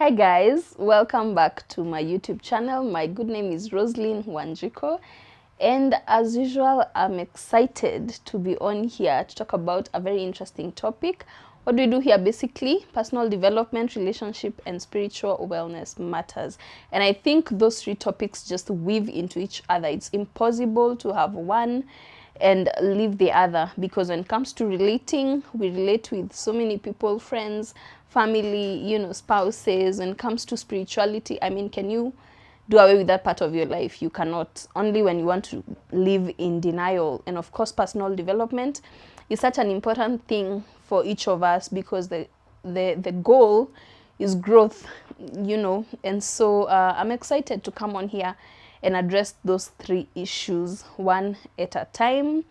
Hi guys, welcome back to my YouTube channel. My good name is Roselyne Wanjiku, and as usual I'm excited to be on here to talk about a very interesting topic. What do we do here? Basically, personal development, relationship, and spiritual wellness matters. And I think those three topics just weave into each other. It's impossible to have one and leave the other, because when it comes to relating, we relate with so many people, friends, family, spouses. When it comes to spirituality, I mean, can you do away with that part of your life? You cannot. Only when you want to live in denial. And of course, personal development is such an important thing for each of us, because the goal is growth. And so I'm excited to come on here and address those three issues one at a time.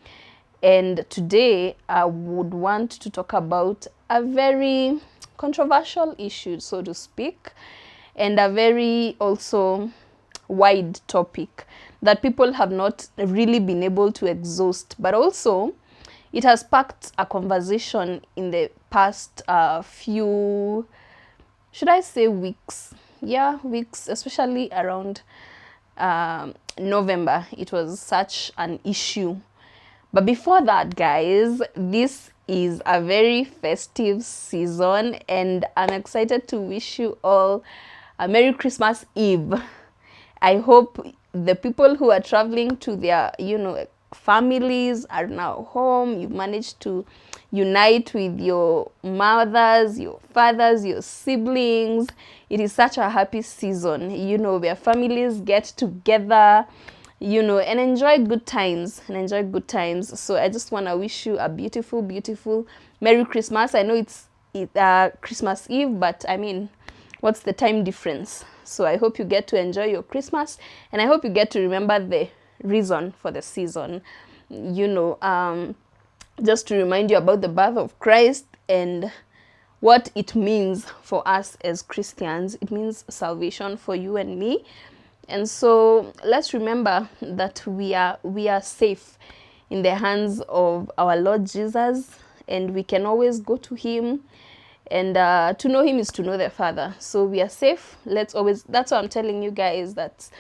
And today I would want to talk about a very controversial issue, so to speak, and a very also wide topic that people have not really been able to exhaust, but also it has sparked a conversation in the past few, should I say, weeks? Yeah, weeks, especially around November. It was such an issue. But before that, guys, this is a very festive season, and I'm excited to wish you all a Merry Christmas Eve. I hope the people who are traveling to their, families are now home. You've managed to unite with your mothers, your fathers, your siblings. It is such a happy season, where families get together, and enjoy good times, So I just want to wish you a beautiful, beautiful Merry Christmas. I know it's Christmas Eve, but I mean, what's the time difference? So I hope you get to enjoy your Christmas, and I hope you get to remember the reason for the season, just to remind you about the birth of Christ and what it means for us as Christians. It means salvation for you and me. And so let's remember that we are safe in the hands of our Lord Jesus, and we can always go to him. And to know him is to know the Father. So we are safe. Let's always, that's why I'm telling you guys that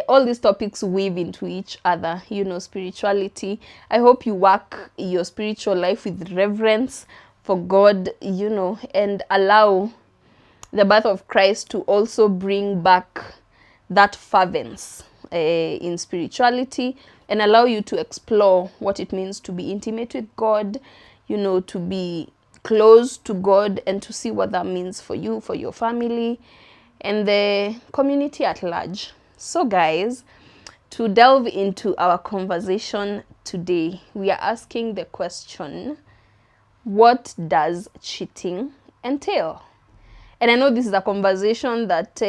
all these topics weave into each other, spirituality. I hope you work your spiritual life with reverence for God, and allow the birth of Christ to also bring back that fervence in spirituality, and allow you to explore what it means to be intimate with God, to be close to God, and to see what that means for you, for your family, and the community at large. So guys, to delve into our conversation today, we are asking the question, what does cheating entail? And I know this is a conversation that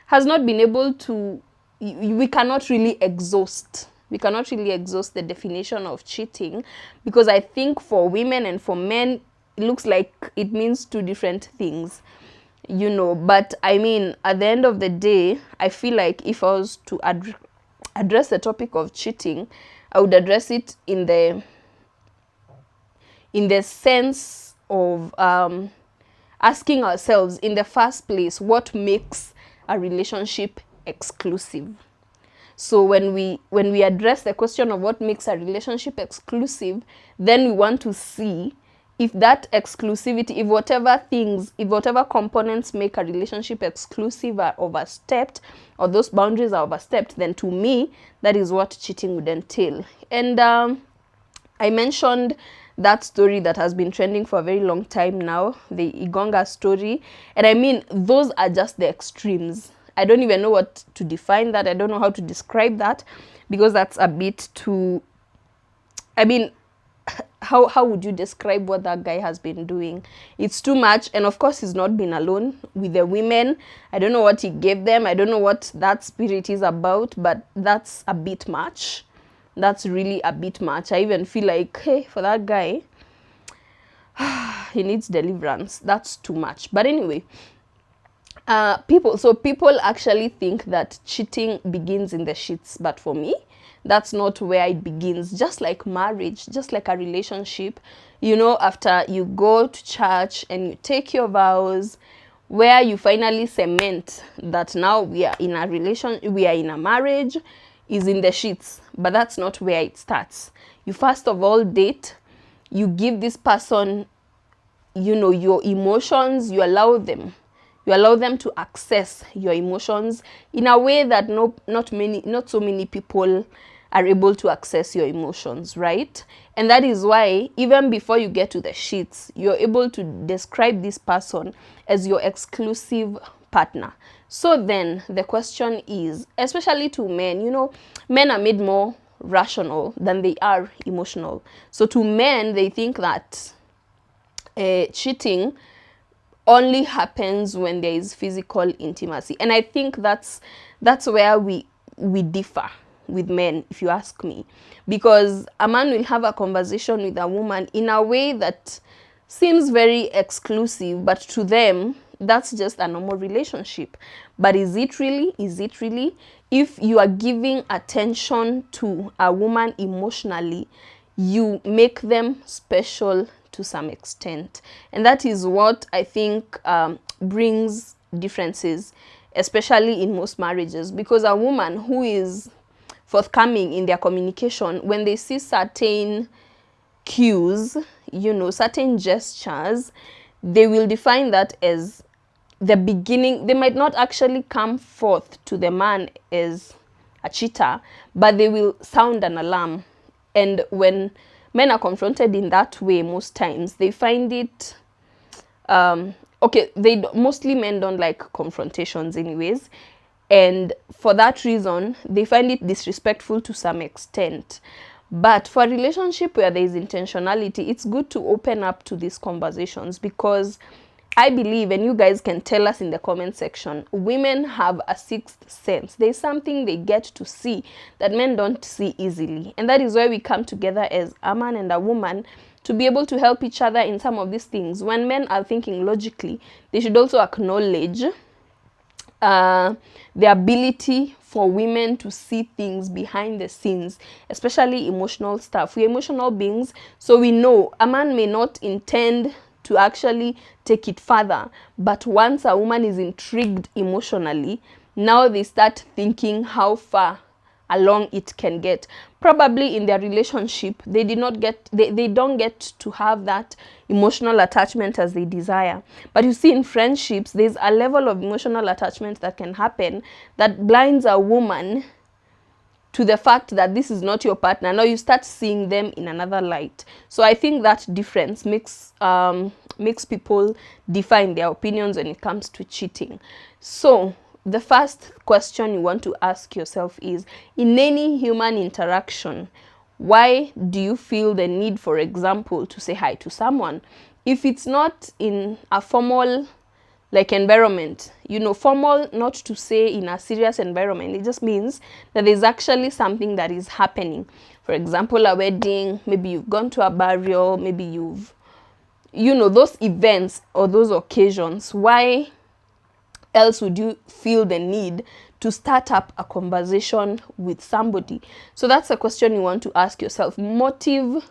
has not been able to, we cannot really exhaust the definition of cheating, because I think for women and for men, it looks like it means two different things, but I mean, at the end of the day, I feel like if I was to address the topic of cheating, I would address it in the sense of asking ourselves in the first place, what makes a relationship exclusive? So when we address the question of what makes a relationship exclusive, then we want to see if that exclusivity, if whatever components make a relationship exclusive are overstepped, or those boundaries are overstepped, then to me, that is what cheating would entail. And I mentioned that story that has been trending for a very long time now, the Igonga story. And I mean, those are just the extremes. I don't even know what to define that. I don't know how to describe that, because that's a bit too, I mean, how would you describe what that guy has been doing? It's too much. And of course, he's not been alone with the women. I don't know what he gave them. I don't know what that spirit is about, but that's a bit much. That's really a bit much. I even feel like, hey, for that guy, he needs deliverance. That's too much. But anyway, people actually think that cheating begins in the sheets, but for me, that's not where it begins. Just like marriage, just like a relationship, after you go to church and you take your vows, where you finally cement that now we are in a relation, we are in a marriage, is in the sheets. But that's not where it starts. You first of all date, you give this person, you know, your emotions, you allow them to access your emotions in a way that not so many people are able to access your emotions, right? And that is why even before you get to the sheets, you're able to describe this person as your exclusive partner. So then the question is, especially to men, you know, men are made more rational than they are emotional. So to men, they think that cheating only happens when there is physical intimacy. And I think that's where we differ with men, if you ask me. Because a man will have a conversation with a woman in a way that seems very exclusive, but to them, that's just a normal relationship. But is it really? Is it really? If you are giving attention to a woman emotionally, you make them special to some extent. And that is what I think brings differences, especially in most marriages. Because a woman who is forthcoming in their communication, when they see certain cues, you know, certain gestures, they will define that as the beginning. They might not actually come forth to the man as a cheater, but they will sound an alarm. And when men are confronted in that way, most times they find it okay, mostly men don't like confrontations anyways, and for that reason they find it disrespectful to some extent. But for a relationship where there is intentionality, it's good to open up to these conversations, because I believe, and you guys can tell us in the comment section, women have a sixth sense. There's something they get to see that men don't see easily. And that is why we come together as a man and a woman to be able to help each other in some of these things. When men are thinking logically, they should also acknowledge the ability for women to see things behind the scenes, especially emotional stuff. We're emotional beings, so we know a man may not intend to actually take it further, but once a woman is intrigued emotionally, now they start thinking how far along it can get. Probably in their relationship, they don't get to have that emotional attachment as they desire. But you see, in friendships, there's a level of emotional attachment that can happen that blinds a woman to the fact that this is not your partner. Now you start seeing them in another light. So I think that difference makes people define their opinions when it comes to cheating. So the first question you want to ask yourself is, in any human interaction, why do you feel the need, for example, to say hi to someone? If it's not in a formal like environment, you know, formal, not to say in a serious environment, it just means that there's actually something that is happening. For example, a wedding, maybe you've gone to a burial, maybe you've, you know, those events or those occasions. Why else would you feel the need to start up a conversation with somebody? So that's a question you want to ask yourself. Motive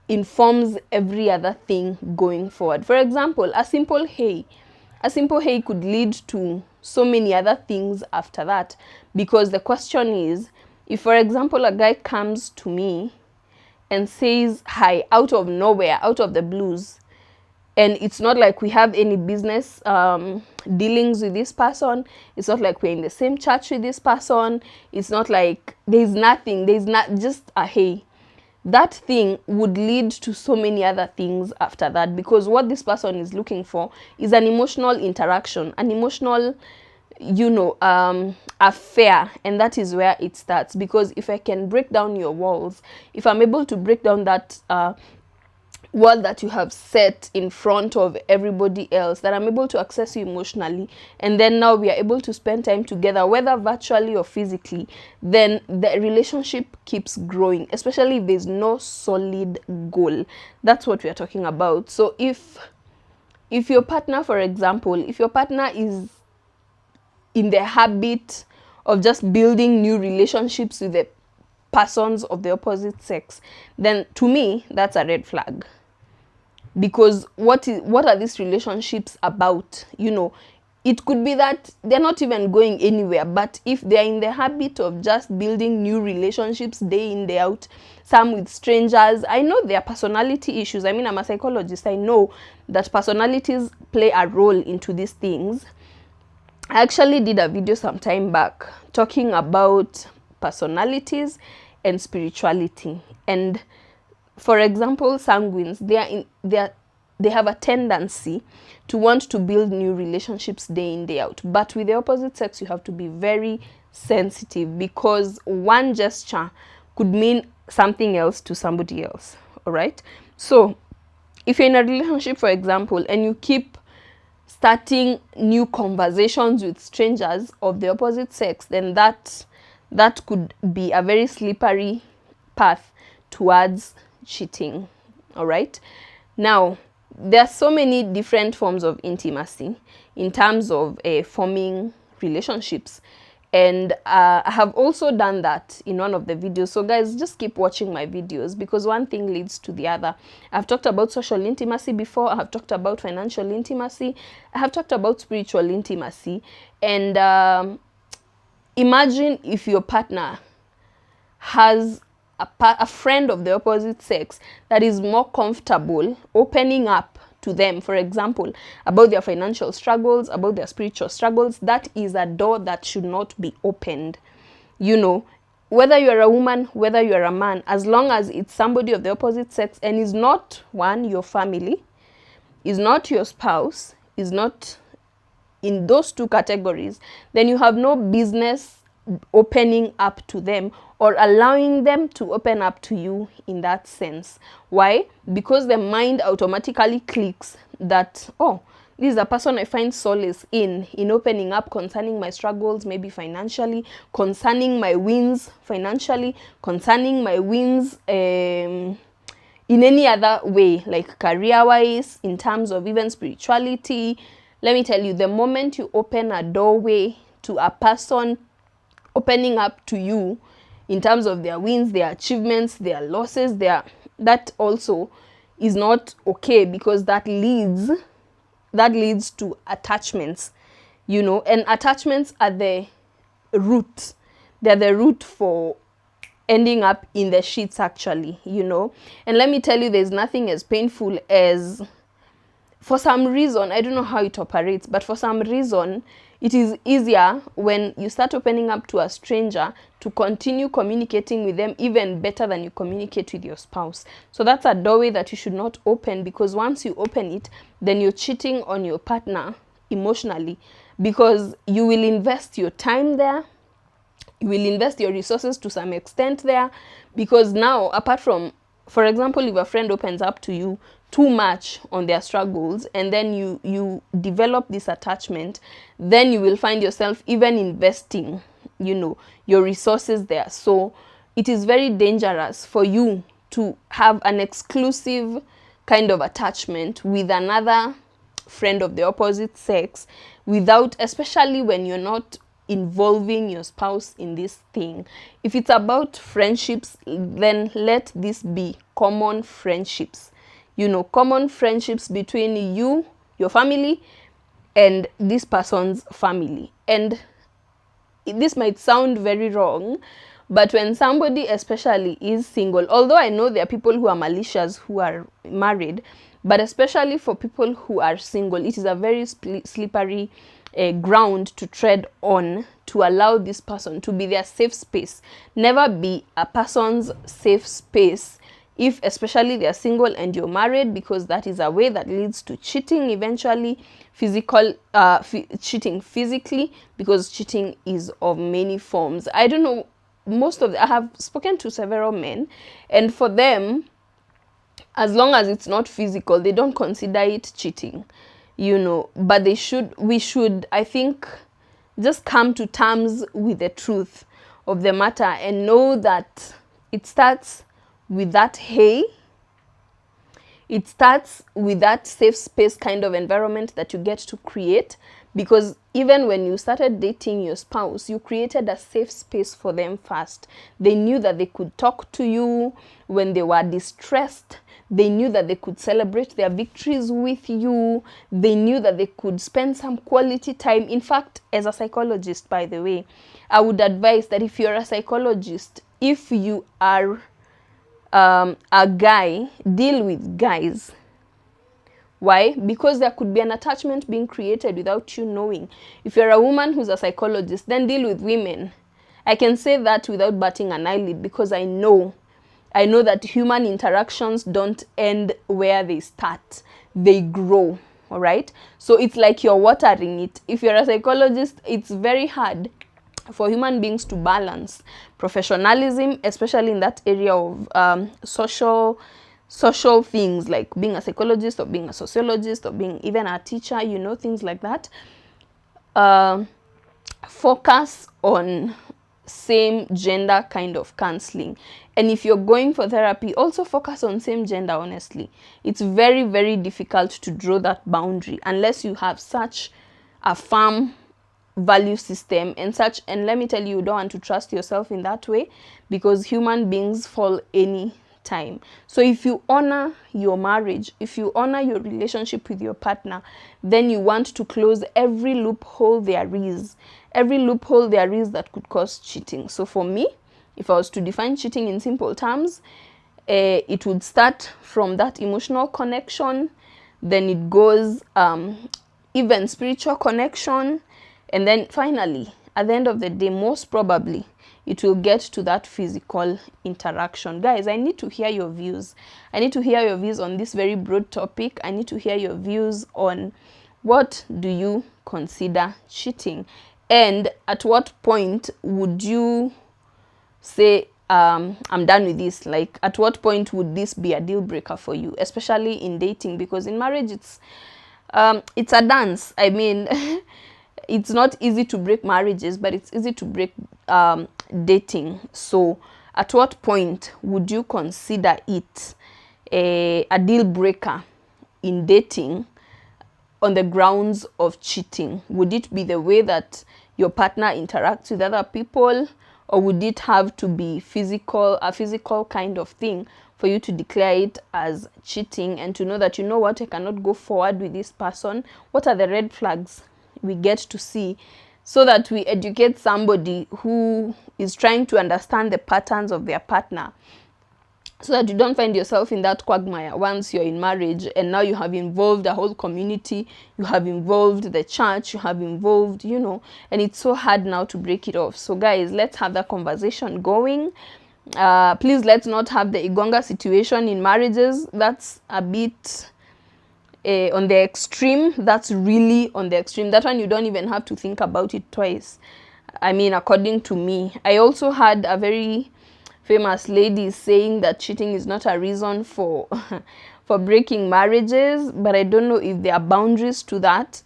informs every other thing going forward. For example, a simple hey could lead to so many other things after that, because the question is, if for example a guy comes to me and says hi out of nowhere, out of the blues, and it's not like we have any business dealings with this person, it's not like we're in the same church with this person, it's not like there's not just a hey, that thing would lead to so many other things after that, because what this person is looking for is an emotional interaction, an emotional, you know, affair. And that is where it starts. Because if I can break down your walls, if I'm able to break down that wall that you have set in front of everybody else, that I'm able to access you emotionally, and then now we are able to spend time together, whether virtually or physically, then the relationship keeps growing, especially if there's no solid goal. That's what we are talking about. So if your partner, for example, if your partner is in the habit of just building new relationships with the persons of the opposite sex, then to me, that's a red flag. because what are these relationships about? You know, it could be that they're not even going anywhere, but if they're in the habit of just building new relationships day in, day out, some with strangers, I know there are personality issues. I mean, I'm a psychologist. I know that personalities play a role into these things. I actually did a video some time back talking about personalities and spirituality. And for example, sanguines, they have a tendency to want to build new relationships day in, day out. But with the opposite sex, you have to be very sensitive, because one gesture could mean something else to somebody else. All right. So if you're in a relationship, for example, and you keep starting new conversations with strangers of the opposite sex, then that could be a very slippery path towards cheating. All right. Now, there are so many different forms of intimacy in terms of forming relationships, and I have also done that in one of the videos. So guys, just keep watching my videos, because one thing leads to the other. I've talked about social intimacy before. I have talked about financial intimacy. I have talked about spiritual intimacy. And imagine if your partner has a friend of the opposite sex that is more comfortable opening up to them, for example, about their financial struggles, about their spiritual struggles. That is a door that should not be opened. You know, whether you're a woman, whether you're a man, as long as it's somebody of the opposite sex and is not, one, your family, is not your spouse, is not in those two categories, then you have no business opening up to them or allowing them to open up to you in that sense. Why? Because the mind automatically clicks that, oh, this is a person I find solace in opening up concerning my struggles, maybe financially, concerning my wins financially, concerning my wins in any other way, like career-wise, in terms of even spirituality. Let me tell you, the moment you open a doorway to a person opening up to you in terms of their wins, their achievements, their losses, that also is not okay, because that leads to attachments, you know, and attachments are the root. They're the root for ending up in the sheets, actually, you know. And let me tell you, there's nothing as painful as, for some reason, I don't know how it operates, but for some reason, it is easier when you start opening up to a stranger to continue communicating with them even better than you communicate with your spouse. So that's a doorway that you should not open, because once you open it, then you're cheating on your partner emotionally, because you will invest your time there, you will invest your resources to some extent there, because now, apart from, for example, if a friend opens up to you too much on their struggles, and then you develop this attachment, then you will find yourself even investing, you know, your resources there. So it is very dangerous for you to have an exclusive kind of attachment with another friend of the opposite sex, without, especially when you're not involving your spouse in this thing. If it's about friendships, then let this be common friendships, you know, common friendships between you, your family, and this person's family. And this might sound very wrong, but when somebody especially is single, although I know there are people who are malicious who are married, but especially for people who are single, it is a very slippery ground to tread on, to allow this person to be their safe space. Never be a person's safe space, if especially they're single and you're married, because that is a way that leads to cheating eventually, cheating physically, because cheating is of many forms. I don't know, I have spoken to several men, and for them, as long as it's not physical, they don't consider it cheating, you know. But we should, I think, just come to terms with the truth of the matter and know that it starts with that hey, it starts with that safe space kind of environment that you get to create, because even when you started dating your spouse, you created a safe space for them first. They knew that they could talk to you when they were distressed. They knew that they could celebrate their victories with you. They knew that they could spend some quality time. In fact, as a psychologist, by the way, I would advise that if you're a psychologist, if you are a guy, deal with guys. Why? Because there could be an attachment being created without you knowing. If you're a woman who's a psychologist, then deal with women. I can say that without batting an eyelid, because I know that human interactions don't end where they start. They grow, all right? So it's like you're watering it. If you're a psychologist, it's very hard for human beings to balance professionalism, especially in that area of social things, like being a psychologist or being a sociologist or being even a teacher, you know, things like that. Focus on same gender kind of counseling. And if you're going for therapy, also focus on same gender. Honestly, it's very, very difficult to draw that boundary unless you have such a firm value system and such. And let me tell you, you don't want to trust yourself in that way, because human beings fall any time. So if you honor your marriage, if you honor your relationship with your partner, then you want to close every loophole there is, that could cause cheating. So for me, if I was to define cheating in simple terms, it would start from that emotional connection, then it goes even spiritual connection, and then finally, at the end of the day, most probably, it will get to that physical interaction. Guys, I need to hear your views. I need to hear your views on this very broad topic. I need to hear your views on what do you consider cheating, and at what point would you say, I'm done with this? Like, at what point would this be a deal breaker for you, especially in dating? Because in marriage, it's a dance. I mean, it's not easy to break marriages, but it's easy to break dating. So at what point would you consider it a deal breaker in dating on the grounds of cheating? Would it be the way that your partner interacts with other people, or would it have to be a physical kind of thing for you to declare it as cheating, and to know that, you know what, I cannot go forward with this person? What are the red flags we get to see, so that we educate somebody who is trying to understand the patterns of their partner, so that you don't find yourself in that quagmire once you're in marriage, and now you have involved a whole community, you have involved the church, you have involved, you know, and it's so hard now to break it off. So guys, let's have that conversation going. Please, let's not have the Igonga situation in marriages. That's a bit on the extreme. That's really on the extreme. That one, you don't even have to think about it twice. I mean, according to me. I also had a very famous lady saying that cheating is not a reason for for breaking marriages, but I don't know if there are boundaries to that,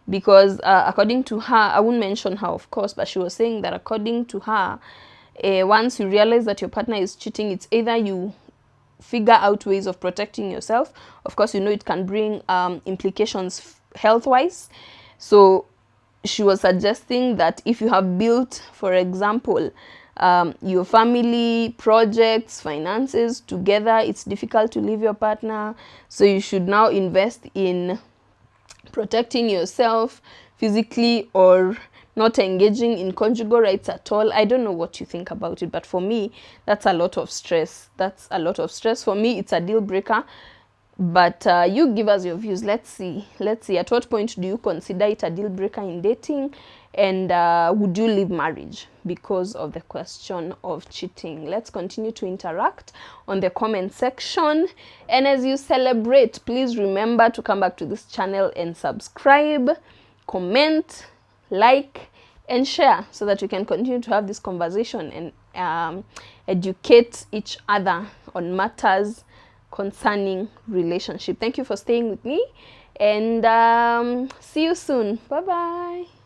because according to her, I won't mention her, of course, but she was saying that according to her, once you realize that your partner is cheating, it's either you figure out ways of protecting yourself. Of course, you know, it can bring implications health-wise. So she was suggesting that if you have built, for example, your family, projects, finances together, it's difficult to leave your partner. So you should now invest in protecting yourself physically, or not engaging in conjugal rights at all. I don't know what you think about it, but for me, that's a lot of stress. That's a lot of stress. For me, it's a deal breaker. But you give us your views. Let's see. At what point do you consider it a deal breaker in dating? And would you leave marriage because of the question of cheating? Let's continue to interact on the comment section. And as you celebrate, please remember to come back to this channel and subscribe, comment, like, and share, so that we can continue to have this conversation and educate each other on matters concerning relationship. Thank you for staying with me, and see you soon. Bye bye.